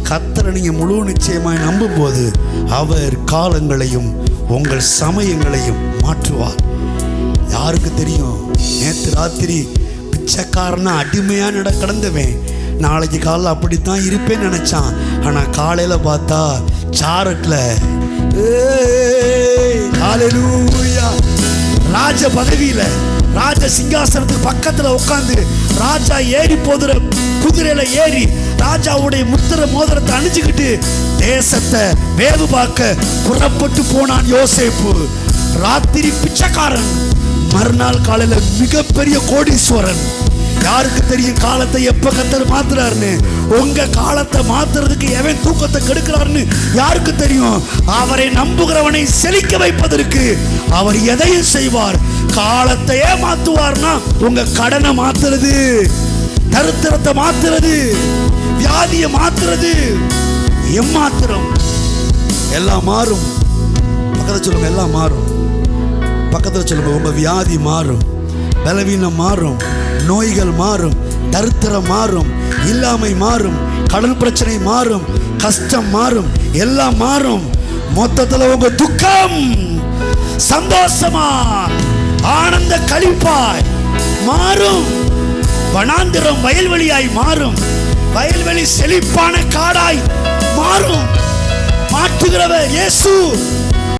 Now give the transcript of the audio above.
கர்த்தரை நீங்க முழு நிச்சயமாய் நம்பும் போது அவர் காலங்களையும் உங்கள் சமயங்களையும் மாற்றுவார். யாருக்கு தெரியும், நேற்று ராத்திரி பிச்சைக்காரனா அடிமையா கடந்தவன் நாளைக்கு காலையில் அப்படித்தான் இருப்பேன்னு நினைச்சான். ஆனா காலையில பார்த்தா சாரட்ல ராஜ பதவியில ராஜ சிங்காசனத்துக்கு பக்கத்துல உட்கார்ந்து ராஜா ஏறி போதுற குதிரையில ஏறி ராஜாவுடைய முத்திர மோதிரத்தை அணிஞ்சுக்கிட்டு தேசத்தை வேவு பார்க்க புறப்பட்டு போனான் யோசேப்பு. ராத்திரி பிச்சைக்காரன், மறுநாள் காலையில மிகப்பெரிய கோடீஸ்வரன். யாருக்கு தெரியும் காலத்தை எப்ப கர்த்தர் மாத்துறாருன்னு? உங்க காலத்தை மாத்துறதுக்கு எவன் தூக்கத்தை கெடுக்கிறாருன்னு யாருக்கு தெரியும்? அவரை நம்புகிறவனை செழிக்க வைப்பதற்கு அவர் எதையும் செய்வார். காலத்தையே மாத்துவார்னா உங்க கடனை மாத்துறது, தரித்திரத்தை மாத்துறது, வியாதியை மாத்துறது, ஏமாத்திரம் எல்லாம் மாறும். பக்கத்துல சொல்லுங்க, எல்லாம் மாறும். பக்கத்துல சொல்லுங்க, உங்க வியாதி மாறும், பலவீனம் மாறும், நோய்கள் மாறும், தரித்திரம் மாறும், இல்லாமை மாறும், கடன் பிரச்சனை மாறும், கஷ்டம் மாறும், எல்லாம் மாறும். மொத்தத்துல உங்க துக்கம் சந்தோஷமா ஆனந்த களிப்பாய் மாறும். வனாந்திரம் வயல்வெளியாய் மாறும், வயல்வெளி செழிப்பான காடாய் மாறும். மாற்றுகிறவர் இயேசு.